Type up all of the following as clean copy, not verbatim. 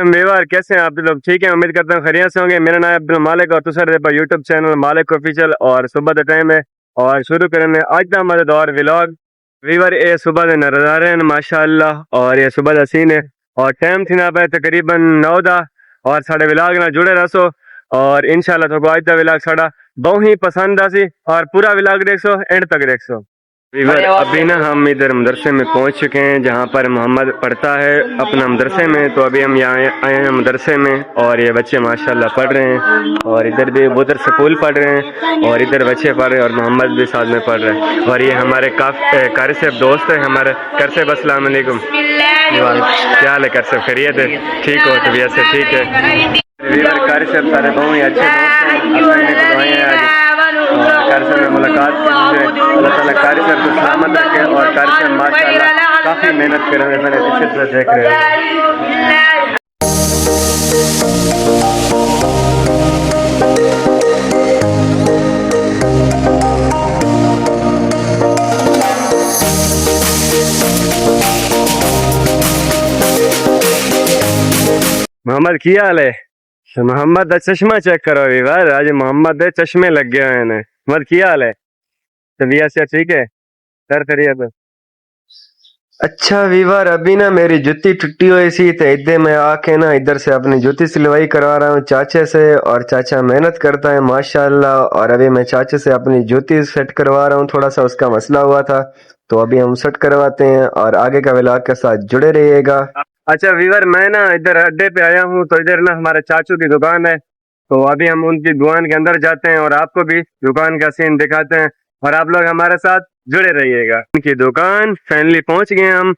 मेवार कैसे हैं आप लोग? ठीक है, उम्मीद करता हूँ खैरियत से होंगे। मेरा नाम है अब्दुल मालिक और तुसारे पर यूट्यूब चैनल मालिक ऑफिशियल और सुबह का टाइम है और शुरू करें आज का हमारे दौर व्लॉग। वीवर ये सुबह के नज़ारे हैं माशाअल्लाह और ये सुबह का सीन है और टाइम थी ना पे तकरीबन 9 दा और साढ़े व्लॉग ना जुड़े रहो और इंशाल्लाह तो आज का व्लॉग साड़ा बहुत ही पसंद आसी और पूरा व्लॉग देखो एंड तक देखो। वीवर अभी ना हम इधर मदरसे में पहुंच चुके हैं जहां पर मोहम्मद पढ़ता है अपना मदरसे में। तो अभी हम यहाँ आए हैं मदरसे में और ये बच्चे माशाल्लाह पढ़ रहे हैं और इधर भी उधर स्कूल पढ़ रहे हैं और इधर बच्चे पढ़ रहे हैं और मोहम्मद भी साथ में पढ़ रहे हैं। और ये हमारे कारी से दोस्त है हमारे कर से। अस्सलाम वालेकुम। क्या हाल है कर से? खैरियत है? ठीक हो तबीयत से? ठीक है वीवर कारी से सारे बहुत ही अच्छे दोस्त हैं। कारी से मुलाकात अल्लाह ताला कारी से को सलामत रखे और कारी से माशाअल्लाह काफ़ी मेहनत कर रहे हैं। मैंने पीछे से देख रहे हैं मोहम्मद की हाल है? मोहम्मद चश्मा चेक करो वीवर, आज मोहम्मद चश्मे लग गए हैं। मोहम्मद की हाल है? तबीयत से ठीक है? सर खैरियत? अच्छा वीवर अभी ना मेरी जूती टूटी हुई सी तो इधर मैं आके ना इधर से अपनी जूती सिलवाई करवा रहा हूँ चाचे से और चाचा मेहनत करता है माशाल्लाह। और अभी मैं चाचे से अपनी जूती सेट करवा रहा हूँ, थोड़ा सा उसका मसला हुआ था तो अभी हम सेट करवाते हैं और आगे का व्लॉग के साथ जुड़े रहिएगा। अच्छा वीवर मैं ना इधर अड्डे पे आया हूँ तो इधर ना हमारे चाचू की दुकान है तो अभी हम उनकी दुकान के अंदर जाते हैं और आपको भी दुकान का सीन दिखाते हैं और आप लोग हमारे साथ जुड़े रहिएगा। उनकी दुकान फाइनली पहुंच गए हम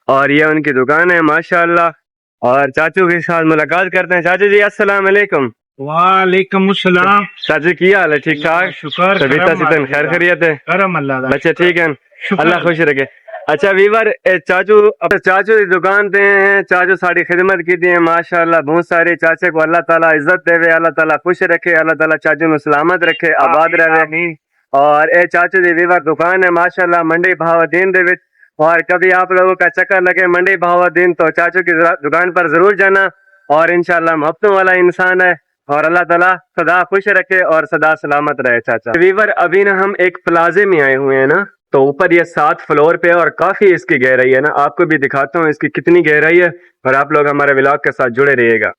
और ये उनकी दुकान है माशाल्लाह और चाचू के साथ मुलाकात करते हैं। चाचू जी अस्सलाम वालेकुम। वालेकुम अस्सलाम। चाचू की हाल है? ठीक ठाक? शुक्र तबीयत खैर खैरियत है? करम अल्लाह दा। बच्चे ठीक है? अल्लाह खुश रखे। अच्छा वीवर चाचू चाचू की दुकान पे हैं, चाचू साड़ी खिदमत की थी माशाल्लाह बहुत सारे। चाचे को अल्लाह ताला इज्जत देवे, अल्लाह ताला खुश रखे, अल्लाह ताला चाचू में सलामत रखे, आबाद रहे। और ए चाचू जी वीवर दुकान है माशाल्लाह मंडी भावादीन दे विच और कभी आप लोगों का चक्कर लगे मंडी भावादीन तो चाचू की दुकान पर जरूर जाना और इंशाल्लाह मोहब्बतों वाला इंसान है और अल्लाह ताला सदा खुश रखे और सदा सलामत रहे। चाचा वीवर अभी ना हम एक प्लाजे में आए हुए हैं ना तो ऊपर ये 7 फ्लोर पे और काफी इसकी गहराई है ना, आपको भी दिखाता हूँ इसकी कितनी गहराई है और आप लोग हमारे व्लॉग के साथ जुड़े रहिएगा।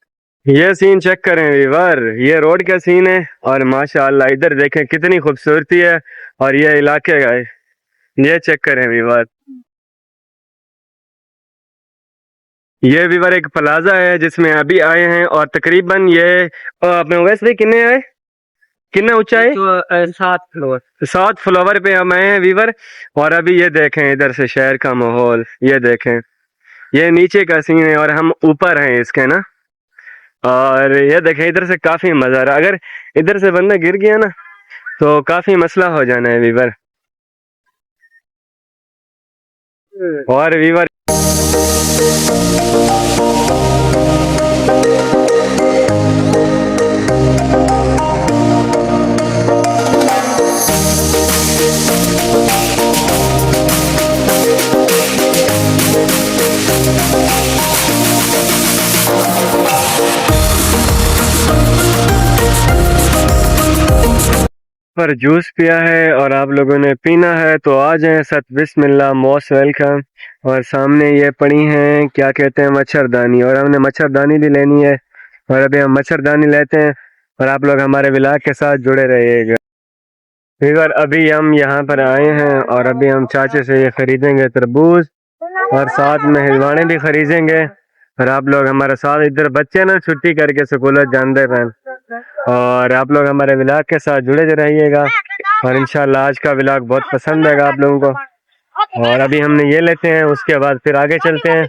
ये सीन चेक करें वीवर, ये रोड का सीन है और माशाअल्लाह इधर देखें कितनी खूबसूरती है और ये इलाके का है, ये चेक करें वीवर। ये वीवर एक प्लाजा है जिसमें अभी आए हैं और तकरीबन ये अपने वैसे कितने आए, कितना ऊंचा है? तो 7 फ्लोर। 7 फ्लोवर पे हम आए हैं वीवर और अभी ये देखें इधर से शहर का माहौल, ये देखें ये नीचे का सीन है और हम ऊपर हैं इसके ना। और ये देखें इधर से काफी मजा आ रहा है, अगर इधर से बंदा गिर गया ना तो काफी मसला हो जाना है वीवर। और वीवर पर जूस पिया है और आप लोगों ने पीना है तो आ जाएं सत बिस्मिल्लाह मोस्ट वेलकम। और सामने ये पड़ी हैं क्या कहते हैं मच्छरदानी और हमने मच्छरदानी भी लेनी है और अभी हम मच्छरदानी लेते हैं और आप लोग हमारे व्लॉग के साथ जुड़े रहिएगा। फिर अभी हम यहाँ पर आए हैं और अभी हम चाचे से ये खरीदेंगे तरबूज और साथ में हिलवाने भी खरीदेंगे और आप लोग हमारे साथ इधर बच्चे ना छुट्टी करके स्कूल जानते हैं और आप लोग हमारे व्लॉग के साथ जुड़े रहिएगा और इंशाल्लाह आज का व्लॉग बहुत पसंद आएगा आप लोगों को। और अभी हमने ये लेते हैं उसके बाद फिर आगे चलते हैं।